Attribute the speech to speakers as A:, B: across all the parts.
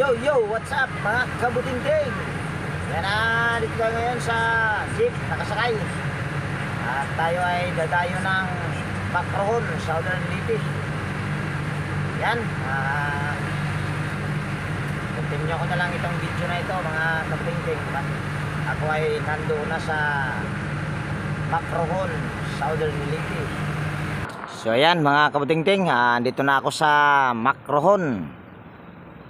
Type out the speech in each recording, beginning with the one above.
A: Yo, what's up mga kabuting-ting? Yan dito tayo ngayon sa jeep, nakasakay. At tayo ay dadayo ng Macrohon, Southern Leyte. Yan, continue ko na lang itong video na ito mga kabuting-ting. Ako ay nandoon na sa Macrohon, Southern Leyte. So yan mga kabuting-ting, dito na ako sa Macrohon.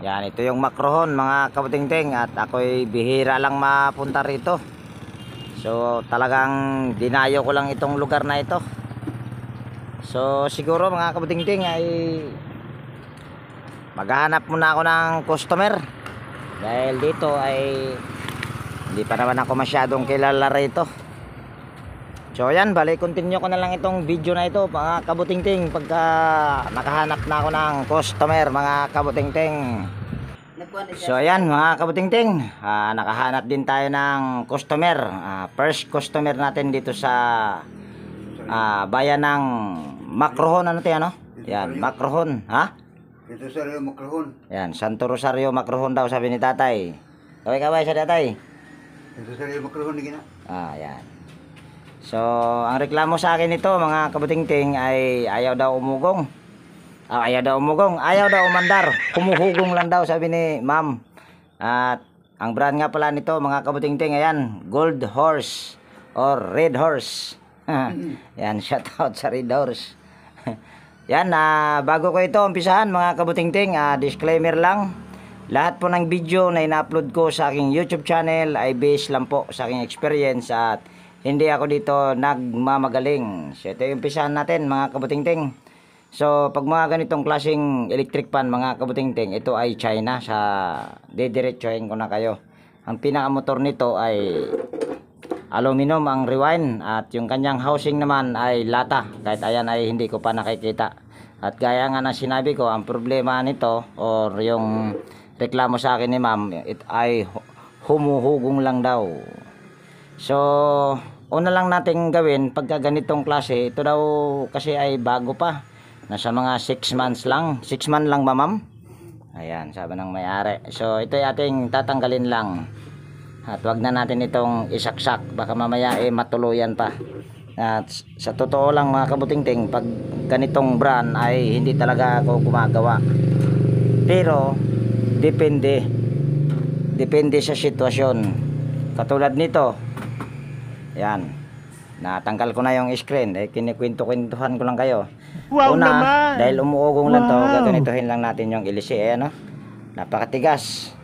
A: Yan, ito yung Macrohon mga kabuting-ting, at ako'y bihira lang mapunta rito. So talagang dinayo ko lang itong lugar na ito. So siguro mga kabuting-ting ay maghahanap muna ako ng customer, dahil dito ay hindi pa naman ako masyadong kilala rito. So yan, bali continue ko na lang itong video na ito mga kabuting-ting pagka nakahanap na ako ng customer mga kabuting-ting. So yan mga kabuting-ting, nakahanap din tayo ng customer. First customer natin dito sa bayan ng Macrohon. Ano tayo, ano? Yan, Macrohon, ha?
B: Santo Rosario, Macrohon.
A: Yan, Santo Rosario, Macrohon daw sabi ni tatay. Kaway kaway sa tatay.
B: Santo Rosario, Macrohon na.
A: Yan. So, ang reklamo sa akin nito mga kabuting-ting ay ayaw daw umugong. Ayaw daw umugong, ayaw daw umandar. Humuhugong lang daw sabi ni ma'am. At ang brand nga pala nito mga kabuting-ting, ayan, Gold Horse or Red Horse. Yan, shout out sa Red Horse. Yan, bago ko ito umpisahan mga kabuting-ting, disclaimer lang. Lahat po ng video na ina-upload ko sa aking YouTube channel ay based lang po sa aking experience at hindi ako dito nagmamagaling. So ito yung umpisahan natin mga kabuting-ting. So pag mga ganitong klaseng electric fan mga kabuting-ting, ito ay China. Sa didiretsuhin ko na kayo. Ang pinakamotor nito ay aluminum ang rewind, at yung kanyang housing naman ay lata. Kahit ayan ay hindi ko pa nakikita. At gaya nga na sinabi ko, ang problema nito or yung reklamo sa akin ni ma'am, it ay humuhugong lang daw. So una lang natin gawin pagka ganitong klase, ito daw kasi ay bago pa. Nasa mga 6 months lang. 6 months lang ba ma'am? Ayan, sabi ng may-ari. So ito ay ating tatanggalin lang. At wag na natin itong isaksak. Baka mamaya matuluyan pa. At sa totoo lang mga kabuting-ting, pag ganitong brand ay hindi talaga ako gumagawa. Pero depende. Depende sa sitwasyon. Katulad nito. Yan. Natanggal ko na yung screen. Kinikwento-kwentuhan ko lang kayo.
C: Wow,
A: una,
C: naman!
A: dahil umuugong lang to,
C: Wow!
A: gaganituhin lang natin yung ilisi. Ano? Napakatigas.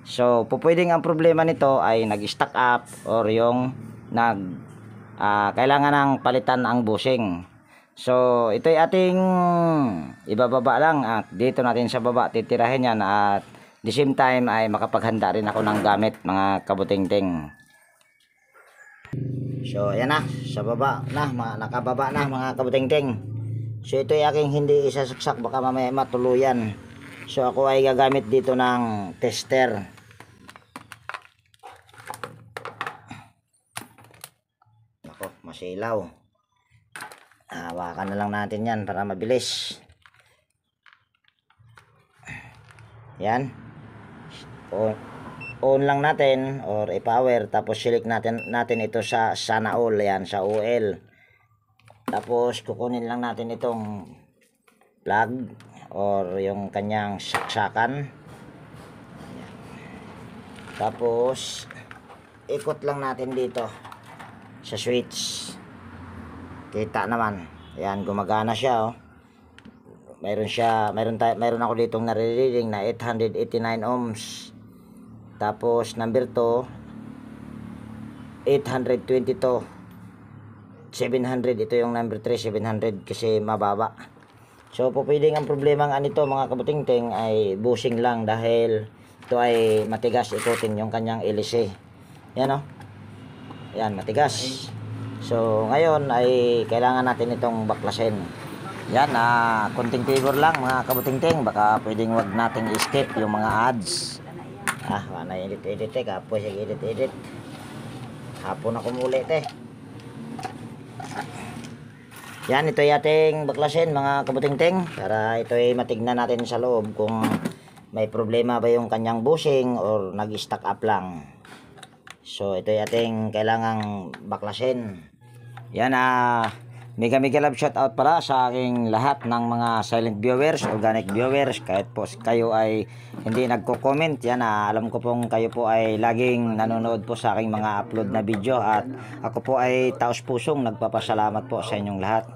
A: So, pupwedeng ang problema nito ay nag-stack up or yung kailangan ng palitan ang bushing. So, ito ay ating ibababa lang, at dito natin sa baba titirahin yan, at the same time ay makapaghanda rin ako ng gamit mga kabuting-ting. So ayan na, sa baba na, nakababa na mga kabuting-ting. So ito ay aking hindi isasaksak, baka mamaya matuluyan. So ako ay gagamit dito ng tester. Ako, masilaw. Hawakan na lang natin yan para mabilis. Yan. On lang natin or i-power, tapos select natin ito sa sana all, yan, sa OL. Tapos kukunin lang natin itong plug or yung kanyang saksakan. Yan. Tapos ikot lang natin dito sa switch. Kita naman. Yan, gumagana siya, oh. Mayroon ako ditong nare-reading na 889 ohms. Tapos number 2 822 700. Ito yung number 3 700 kasi mababa. So pwedeng ang problema nga nito mga kabuting-ting ay bushing lang, dahil ito ay matigas ikutin yung kanyang LC. Yan, oh. Yan, matigas. So ngayon ay kailangan natin itong baklasin. Yan, konting favor lang mga kabuting-ting, baka pwedeng wag nating i-skip yung mga ads. Wala edit kapoy sa edit. Hapon ako muli Yan, ito ay ating baklasin mga kabuting-ting, para ito ay matignan natin sa loob kung may problema ba yung kanyang bushing or nag-stack up lang. So ito yung ating kailangang baklasin. Yan, mega love shout out pala sa aking lahat ng mga silent viewers, organic viewers. Kahit po kayo ay hindi nagko-comment, yan, alam ko pong kayo po ay laging nanonood po sa aking mga upload na video. At ako po ay taos pusong nagpapasalamat po sa inyong lahat.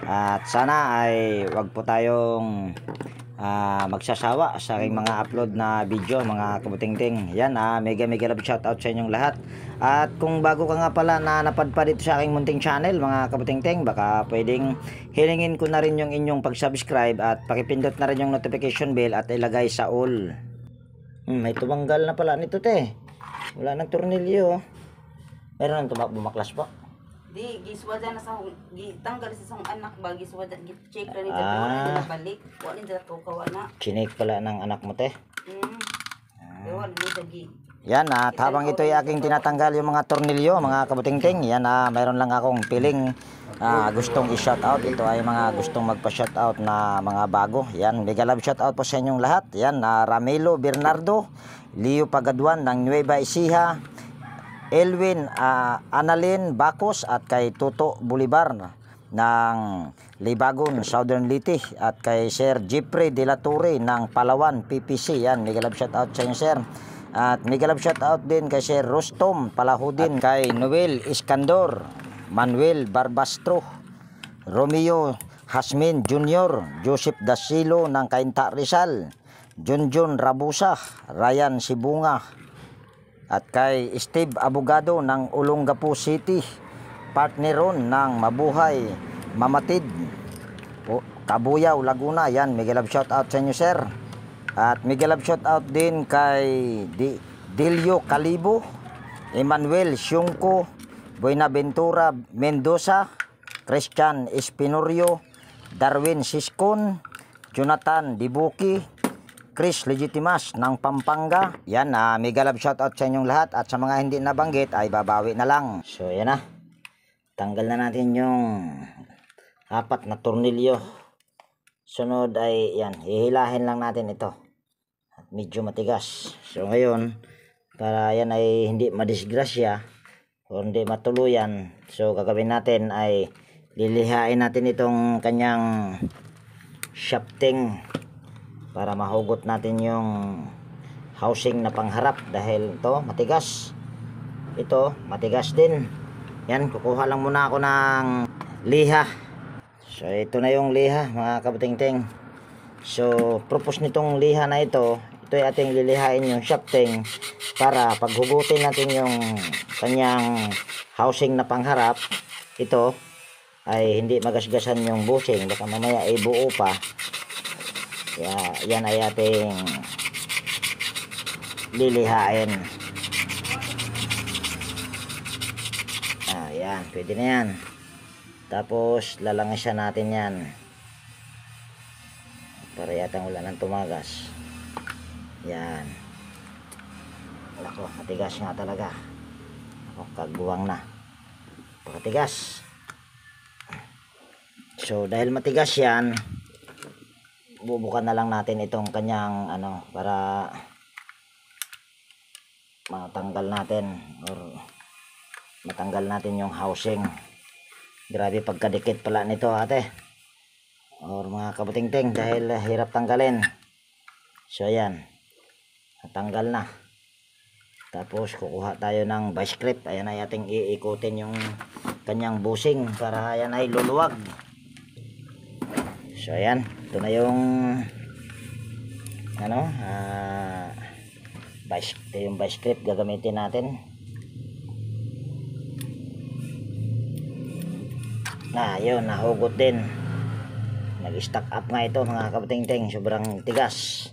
A: At sana ay wag po tayong magsasawa sa aking mga upload na video, mga kabutingting. Yan, mega love shout out sa inyong lahat. At kung bago ka nga pala na napadpad dito sa aking munting channel, mga kabutingting, baka pwedeng hilingin ko na rin yung inyong pag-subscribe at pakipindot na rin yung notification bell at ilagay sa all. May tumanggal na pala nito, te. Wala nang tornilyo. Meron nang bumaklas po.
C: Di, giswada na sa gitanggal sa isang anak ba, giswada, check na nila, wala nila balik, wala nila tukawa na.
A: Chinik pala ng anak mo, te.
C: Wala nila gi.
A: Yan, at habang ito ay aking tinatanggal yung mga tornilyo, mga kabutingting, yan, mayroon lang akong piling gustong i-shoutout. Ito ay mga gustong magpa-shoutout na mga bago. Yan, mega love shoutout po sa inyong lahat. Yan, Ramelo Bernardo, Leo Pagaduan ng Nueva Ecija, Elwin Analin Bacos, at kay Toto Bolivar ng Libagon, Southern Liti, at kay Sir Jeffrey De La Torre ng Palawan, PPC. Yan, mega love shoutout sa inyo, sir. At mega love shoutout din kay Sir Rostom Palahudin, kay Noel Iskandor, Manuel Barbastro, Romeo Hasmin Jr., Joseph Dasilo ng Cainta Rizal, Junjun Rabusa, Ryan Sibunga, at kay Steve Abogado ng Olongapo City, partner ron ng Mabuhay Mamatid, Kabuyaw, Laguna. Yan, mega love shoutout sa inyo, sir. At mega love shoutout din kay Dilio Calibo, Emmanuel Siungko, Buenaventura Mendoza, Christian Espinorio, Darwin Siskon, Jonathan Dibuki, Chris Legitimas ng Pampanga. Yan, mega love shoutout sa inyong lahat. At sa mga hindi nabanggit ay babawi na lang. So yan na, tanggal na natin yung 4 na tornilyo. Sunod ay yan, hihilahin lang natin ito. At medyo matigas. So ngayon, para yan ay hindi madisgrasya o hindi matuluyan, so gagawin natin ay lilihain natin itong kanyang shafting para mahugot natin yung housing na pangharap, dahil ito matigas. Ito matigas din. Yan, kukuha lang muna ako ng liha. So ito na yung liha, mga kabutingting. So purpose nitong liha na ito ay ating lilihain yung shafting para paghugutin natin yung kanyang housing na pangharap, ito ay hindi magasgasan yung bushing, baka mamaya ay buo pa. Yan ay ating lilihain. Yan, pwede na yan. Tapos lalangasan natin yan para yatang wala nang tumagas. Yan. Nako, matigas nga talaga. Nako, kaguwang na. Pakatigas. So dahil matigas yan, bubukan na lang natin itong kanyang para matanggal natin or matanggal natin yung housing. Grabe pagkadikit pala nito, ate or mga kabutingting, dahil hirap tanggalin. So ayan, natanggal na. Tapos kukuha tayo ng vice grip. Ayan ay ating iikutin yung kanyang bushing para ayan ay luluwag. So ayan, ito na yung ito yung vice grip gagamitin natin. Yun, nahugot din. Nag-stack up nga ito, mga kabutingting. Sobrang tigas.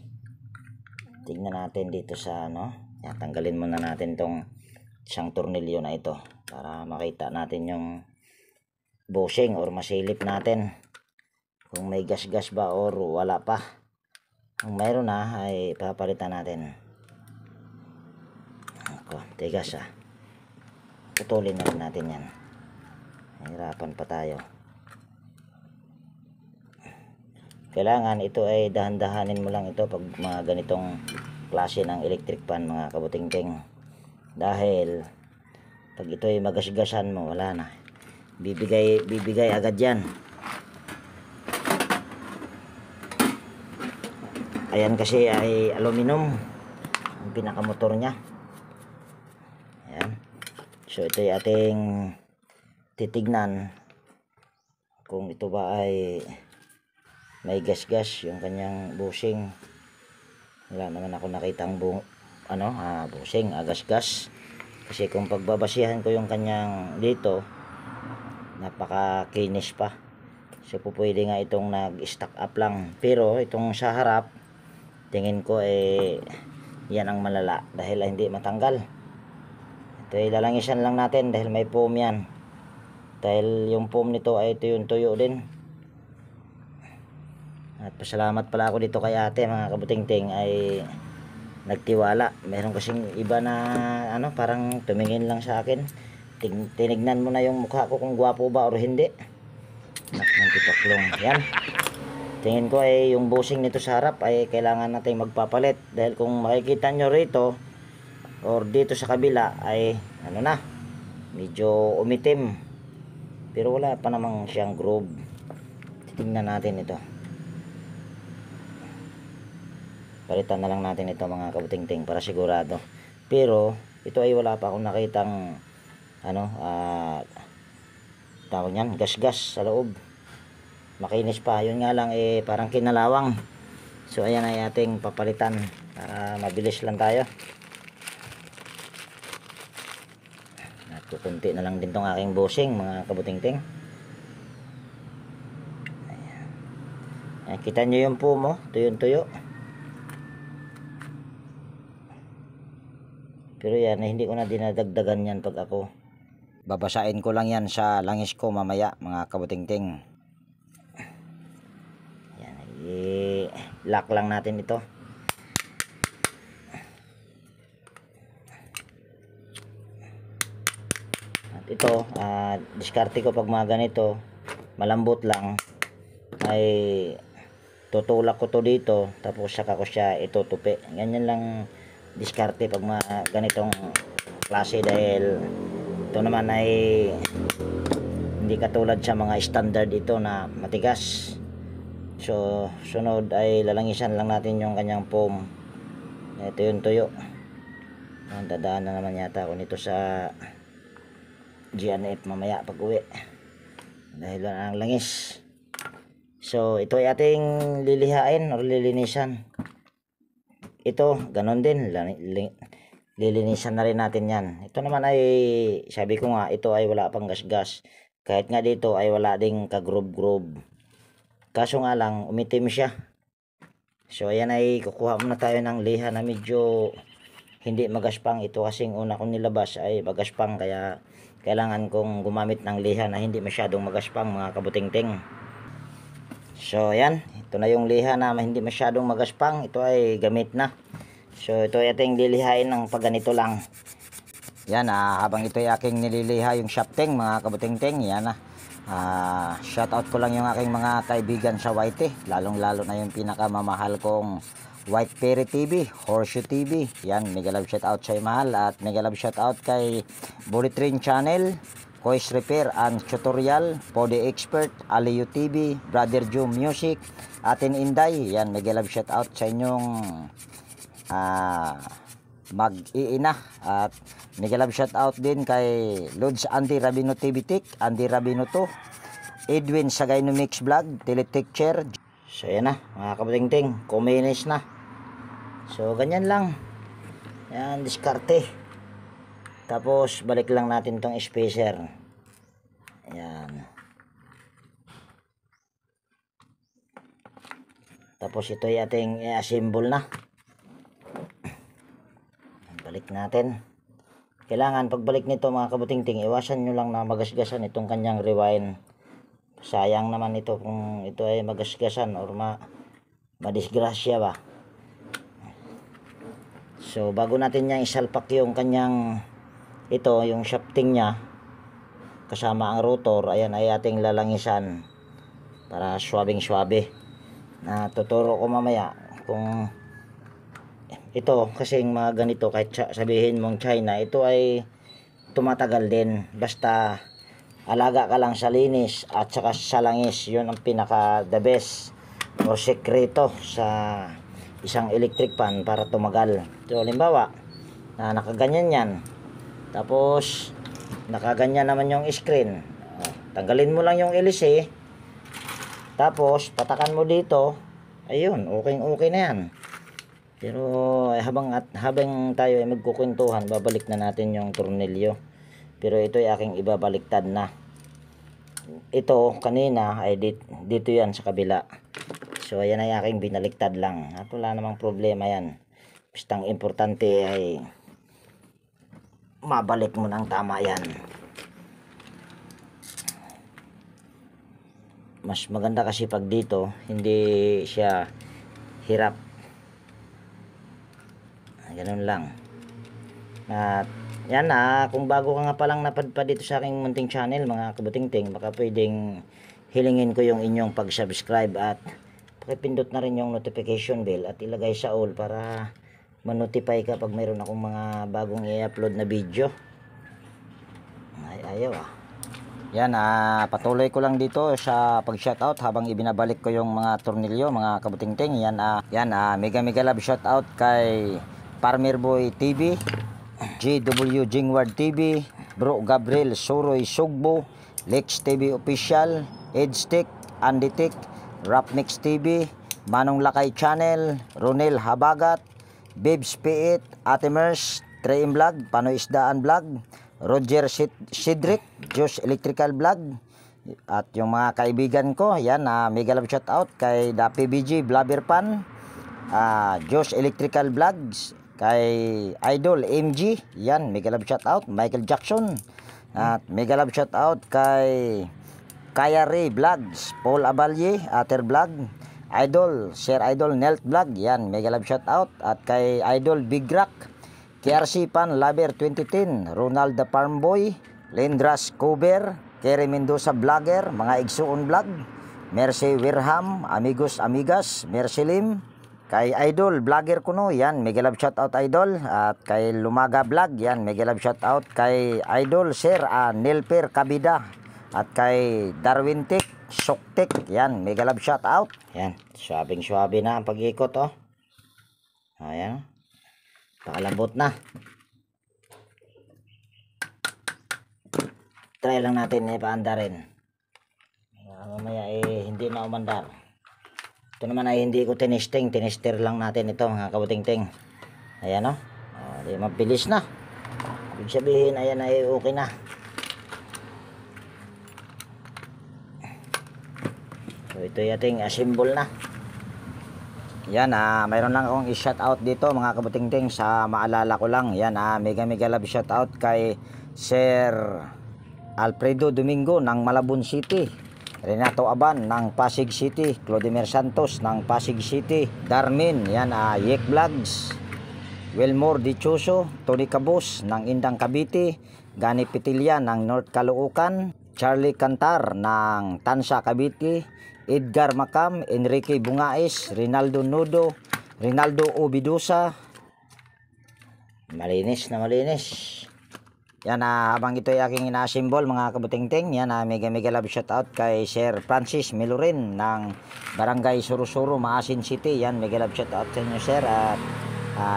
A: Tingnan natin dito sa yan, tanggalin muna natin tong isang tornilyo na ito para makita natin yung bushing or masilip natin kung may gas-gas ba or wala pa. Kung mayroon na ay papalitan natin. Ako, tigas putulin na rin natin yan. Hirapan pa tayo. kailangan ito ay dahan-dahanin mo lang ito pag mga ganitong klase ng electric fan mga kabutingting. Dahil pag ito ay magasgasan mo, wala na. Bibigay agad yan. Ayan kasi ay aluminum ang pinakamotor niya. Ayan. So ito ay ating titignan kung ito ba ay may gas-gas yung kanyang bushing. Wala naman ako nakitang bushing, gas-gas. Kasi kung pagbabasihan ko yung kanyang dito, napakakinis pa. So pwede nga itong nag-stack up lang. Pero itong sa harap, tingin ko yan ang malala dahil hindi matanggal. Ito ay lalangisan lang natin dahil may foam yan. Dahil yung foam nito ay tuyo din. At pasalamat pala ako dito kay ate mga kabutingting ay nagtiwala. Meron kasing iba na parang tumingin lang sa akin. Tinignan mo na yung mukha ko kung gwapo ba o hindi. Nagtitaklong. Yan. Tingin ko ay yung bushing nito sa harap ay kailangan natin magpapalit. Dahil kung makikita nyo rito or dito sa kabila ay medyo umitim. Pero wala pa namang siyang groove. Titingnan natin ito. Palitan na lang natin ito mga kabutingting para sigurado. Pero ito ay wala pa akong nakitang tawag niyan, gas-gas sa loob. Makinis pa. Yun nga lang parang kinalawang. So ayan ay ating papalitan para mabilis lang tayo. At kukunti na lang din tong aking bushing mga kabutingting. Ayan. Kita nyo yung foam mo, tuyo-tuyo. Pero yan, hindi ko na dinadagdagan yan pag ako. Babasain ko lang yan sa langis ko mamaya mga kabutingting. Yan, lock lang natin ito. At ito, diskarte ko pag mga ganito, malambot lang, ay tutulak ko to dito, tapos saka ko siya itutupi. Ganyan lang diskarte pag mga ganitong klase dahil ito naman ay hindi katulad sa mga standard ito na matigas. So sunod ay lalangisan lang natin yung kanyang foam. Ito yung tuyo. Dadaan na naman yata ako nito sa GNF mamaya pag uwi dahil wala ang langis. So ito ay ating lilihain or lilinisan. Ito ganon din, lilinisan na rin natin yan. Ito naman ay sabi ko nga, ito ay wala pang gas-gas. Kahit nga dito ay wala ding ka-groove. Kaso nga lang umitim siya. So ayan ay kukuha muna tayo ng liha na medyo hindi magaspang. Ito kasing una kong nilabas ay magaspang, kaya kailangan kong gumamit ng liha na hindi masyadong magaspang mga kabutingting. So ayan, ito na yung liha na hindi masyadong magaspang. Ito ay gamit na. So ito ay ating lilihain ng pagganito lang. Yan, habang ito ay aking nililiha yung shafting mga kabutingting. Yan shout out ko lang yung aking mga kaibigan sa YT, lalong lalo na yung pinakamamahal kong White Perry TV, Horseshoe TV. Yan, mega love shout out sa mahal. At mega love shout out kay Bullet Train Channel, Kois Repair and Tutorial, Pode Expert, Aliyu TV, Brother Joe Music, Atin Inday. Yan, mega love shout out sa inyong mag-iina. At mega love shout out din kay Lods Andy Rabino TV Tik, Andy Rabino 2, Edwin Sagayno Mix Vlog, Teletek Chair. So yan na mga kabutingting, kuminis na. So ganyan lang. Yan, diskarte. Tapos balik lang natin tong spacer. Yan. Tapos ito ay ating i-assemble na. Balik natin. Kailangan pagbalik nito mga kabutingting, iwasan nyo lang na magasgasan itong kanyang rewind. Sayang naman ito kung ito ay magasgasan or madisgrasya ba. So bago natin niyang isalpak yung kanyang yung shafting niya kasama ang rotor, ayan ay ating lalangisan para swabing swabe. na tuturo ko mamaya kung ito kasing mga ganito, kahit sabihin mong China, ito ay tumatagal din basta alaga ka lang sa linis at saka sa langis. Yun ang pinaka the best o sekreto sa isang electric fan para tumagal. So halimbawa na nakaganyan yan, tapos nakaganyan naman yung screen, tanggalin mo lang yung LC, tapos patakan mo dito, ayun, okay na yan. Pero habang tayo ay magkukwentuhan, babalik na natin yung tornilyo. Pero ito ay aking ibabaliktad na. Ito kanina ay dito yan sa kabila. So ayan ay aking binaliktad lang. At wala namang problema yan. Bastang importante ay mabalik mo ng tama yan. Mas maganda kasi pag dito hindi siya hirap. Ganun lang. At yan kung bago ka nga palang napadpad dito sa aking munting channel mga kabutingting, baka pwedeng hilingin ko yung inyong pag-subscribe at pakipindot na rin yung notification bell at ilagay sa all para ma-notify ka pag mayroon akong mga bagong i-upload na video. Ayaw Yan, patuloy ko lang dito sa pag-shoutout habang ibinabalik ko yung mga tornilyo, mga kabutingting. Yan, mega love shoutout kay Farmer Boy TV, JW Jingward TV, Bro Gabriel Soroy Sugbo, Lex TV Official, Edstick, Anditik, Rapmix TV, Manong Lakay Channel, Ronel Habagat, Bibs Piit, Ate Mers, Train Vlog, Panoy Isdaan Vlog, Roger Sidrick, Josh Electrical Vlog, at yung mga kaibigan ko, yan, mega love shoutout kay Dapi BG Blabber Pan, Josh Electrical Vlogs, kay Idol MG, yan, mega love shoutout, Michael Jackson, at mega love shoutout kay Kaya Ray Vlogs, Paul Abalye, Ater Vlog, Idol, Sir Idol Nelt Vlog, yan, mega love shoutout, at kay Idol Big Rock, KRC Pan Lover 2010, Ronald the Farm Boy, Lendras Cover, Kerry Mendoza Vlogger, mga Igsuon Vlog, Mercy Wirham, Amigos Amigas, Mercy Lim, kay Idol Vlogger Kuno, yan, mega love shoutout Idol, at kay Lumaga Vlog, yan, mega love shoutout kay Idol Sir Nelper Kabida, at kay Darwin Tik, Soktik, yan, mega love shoutout. Yan, suabing-suabe na ang pag-ikot, ayan, pakalambot na. Try lang natin ipaanda rin. Mamaya hindi na umandar. Ito naman ay hindi ko tinester lang natin ito mga kabutingting. Ayan di mabilis na. Ibig sabihin ayan ay okay na. So ito yating assemble na. Yan, mayroon lang akong i-shoutout dito mga kabutingting sa maalala ko lang. Yan, mega love shoutout kay Sir Alfredo Domingo ng Malabon City, Renato Aban ng Pasig City, Clodimir Santos ng Pasig City, Darmin, yan, Yek Vlogs, Wilmore Dichoso, Tony Cabos ng Indang Cavite, Gani Petilia ng North Caloocan, Charlie Cantar ng Tansa Cavite, Edgar Macam, Enrique Bungais, Rinaldo Nudo, Rinaldo Obidusa. Malinis na malinis. Yan, habang ito ay aking ina-assemble mga kabutingting, yan, mega love shoutout kay Sir Francis Melorin ng Barangay Surusuro, Maasin City. Yan, mega love shoutout sa inyo sir, at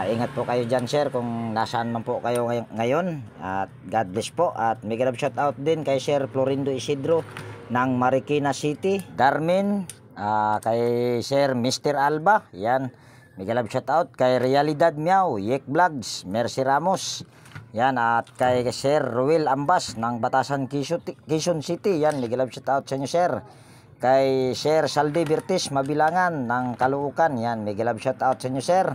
A: ingat po kayo dyan sir kung nasaan man po kayo ngayon, at God bless po. At mega love shoutout din kay Sir Florindo Isidro ng Marikina City, Darmin, kay Sir Mr. Alba, yan, mega love shoutout kay Realidad Miao, Yek Vlogs, Mercy Ramos, yan, at kay Sir Ruel Ambas ng Batasan Quezon City, yan, mega love shoutout sa inyo sir. Kay Sir Saldi Bertis Mabilangan ng Caloocan, yan, mega love shoutout sa inyo sir.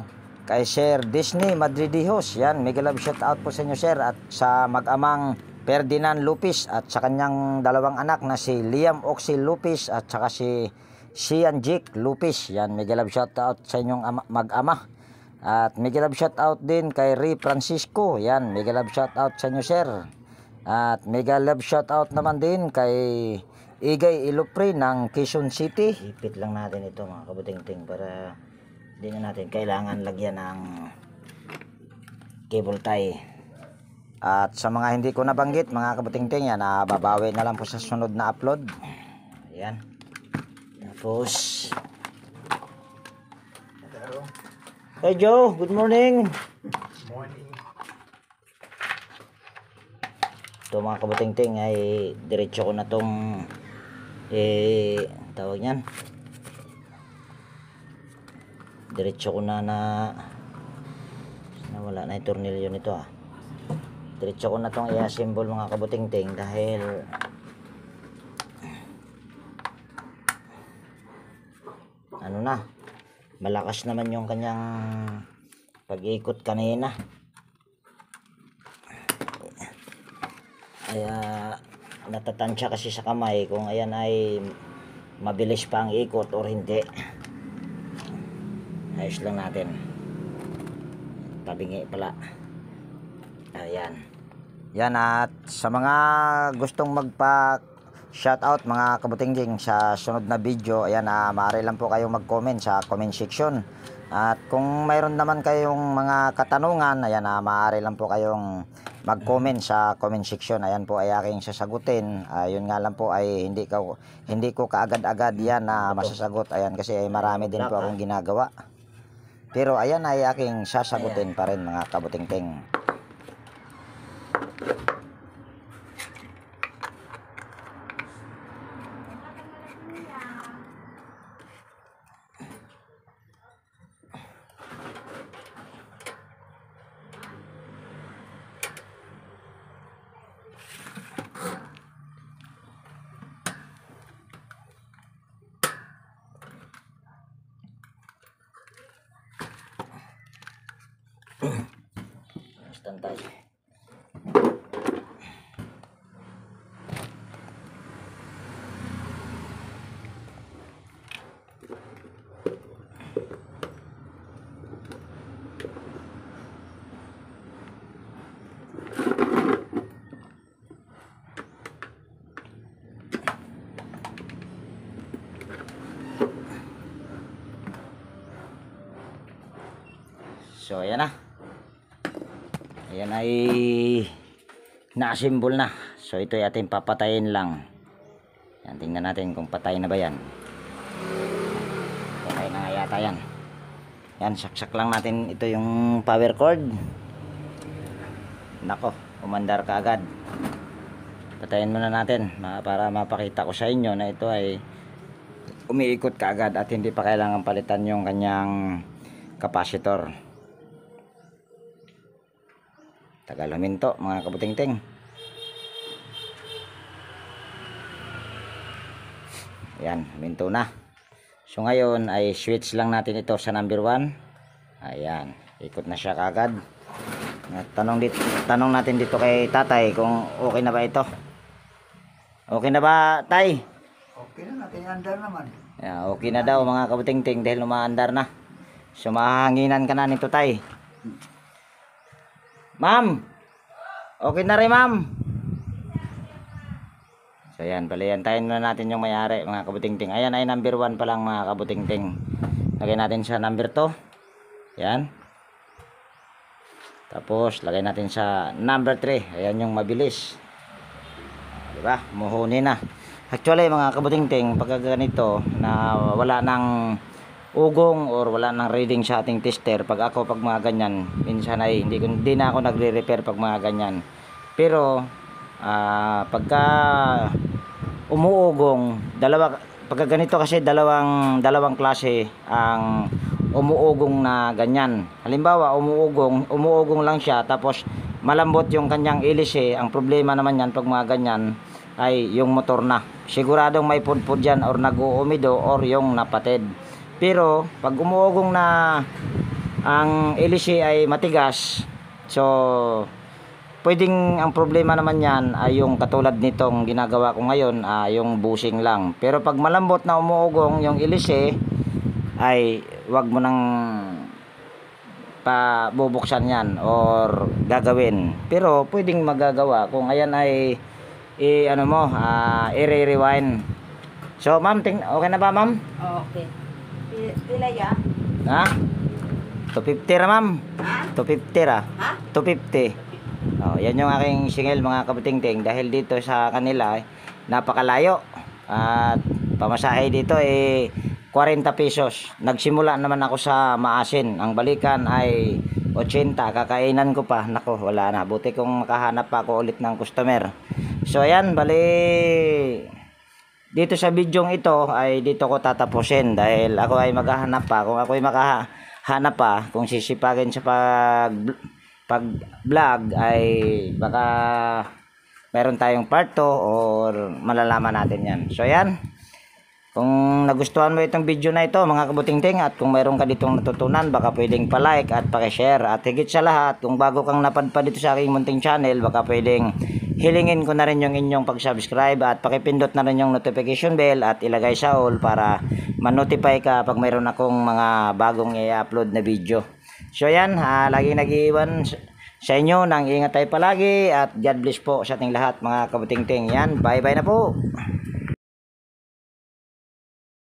A: Kay Sir Disney Madridijos, yan, mega love shoutout po sa inyo sir. At sa mag-amang Ferdinand Lupis at sa kanyang dalawang anak na si Liam Oxy Lupis at saka si Sian Jake Lupis, yan, mega love shoutout sa inyong mag-ama. At mega love shoutout din kay Ray Francisco, yan, mega love shoutout sa inyo sir. At mega love shoutout naman din kay Igay Ilupre ng Quezon City. Ipit lang natin ito mga kabuting-ting para hindi na natin kailangan lagyan ng cable tie. At sa mga hindi ko nabanggit mga kabuting-ting, yan, babawi na lang po sa sunod na upload. Ayan. Tapos hey Joe, good morning.
B: Morning.
A: Ito mga kabuting-ting ay diretso ko na tong tawag niyan. Diretso ko na wala na yung tornilyo nito Diretso ko na tong i-assemble mga kabuting-ting dahil ano na, malakas naman yung kanyang pag-ikot kanina. Kaya natatansya kasi sa kamay kung ayan ay mabilis pa ang ikot or hindi. Ayos lang natin. Tabingi pala. Ayan. Yan, at sa mga gustong magpa shoutout mga kabuting-ting sa sunod na video, ayan, maaari lang po kayong mag-comment sa comment section. At kung mayroon naman kayong mga katanungan, ayan, maaari lang po kayong mag-comment sa comment section. Ayan po ay aking sasagutin. Yun nga lang po ay hindi ko kaagad-agad yan na masasagot. Ayan, kasi ay marami din po akong ginagawa. Pero ayan ay aking sasagutin pa rin mga kabuting-ting. Tantay. So ayan na. Ayan ay na-assemble na. So ito ay ating papatayin lang. Yan, tingnan natin kung patay na ba yan. Patay na nga yata yan. Yan, saksak lang natin ito yung power cord. Nako, umandar ka agad. Patayin muna natin para mapakita ko sa inyo na ito ay umiikot ka agad at hindi pa kailangan palitan yung kanyang capacitor. Tagal huminto mga kabuting-ting. Ayan, huminto na. So ngayon ay switch lang natin ito sa number 1. Ayan, ikot na siya kagad. Tanong natin dito kay tatay kung okay na ba ito. Okay na ba, tay?
B: Okay na natin, andar naman.
A: Ayan, okay na daw mga kabuting-ting dahil umaandar na. So mahanginan ka na nito, tay. Ma'am, okay na rin, ma'am. So yan, palayantayin na natin yung may-ari mga kabuting-ting. Ayan ay number 1 pa lang mga kabuting-ting. Lagay natin sa number 2. Yan. Tapos lagay natin sa number 3. Ayan yung mabilis. Diba? Muhuni na. Actually mga kabuting-ting, pagka ganito na wala nang ugong or wala nang reading sa ating tester, pag mga ganyan, minsan ay hindi na ako nagre-repair pag mga ganyan. Pero pagka umuugong, pagka ganito kasi dalawang klase ang umuugong na ganyan. Halimbawa umuugong lang siya tapos malambot yung kanyang ilise. Ang problema naman yan pag mga ganyan ay yung motor na, siguradong may pudpud yan or nag-uumido or yung napatid. Pero pag umuugong na ang ilisi ay matigas, so pwedeng ang problema naman yan ay yung katulad nitong ginagawa ko ngayon, yung bushing lang. Pero pag malambot na umuugong yung ilisi ay wag mo nang bubuksan yan or gagawin. Pero pwedeng magagawa kung ayan ay ano mo, i-rewind. So ma'am, okay na ba ma'am?
C: Oh, okay. Pila ya?
A: Ha? 250 ra ma'am.
C: Ha?
A: 250 ra.
C: Ha?
A: 250. Oh, yan yung aking singil mga kabutingting dahil dito sa kanila napakalayo. At pamasahe dito 40 pesos. Nagsimula naman ako sa Maasin. Ang balikan ay 80. Kakainan ko pa. Nako, wala na. Buti kung makahanap pa ako ulit ng customer. So ayan, bali dito sa bidyong ito ay dito ko tatapusin dahil ako ay maghahanap pa. Kung ako ay makahanap pa, kung sisipagin sa pag vlog ay baka meron tayong part 2 or malalaman natin yan. So yan, kung nagustuhan mo itong video na ito mga kabutingting at kung mayroon ka ditong natutunan, baka pwedeng pa-like at pa-share. At higit sa lahat, kung bago kang napadpad dito sa aking munting channel, baka pwedeng hilingin ko na rin yung inyong pag-subscribe at pakipindot na rin yung notification bell at ilagay sa all para ma-notify ka pag mayroon akong mga bagong i-upload na video. So yan, laging nag-iiwan sa inyo nang ingat tayo palagi at God bless po sa ating lahat mga kabutingting. Yan, bye bye na po.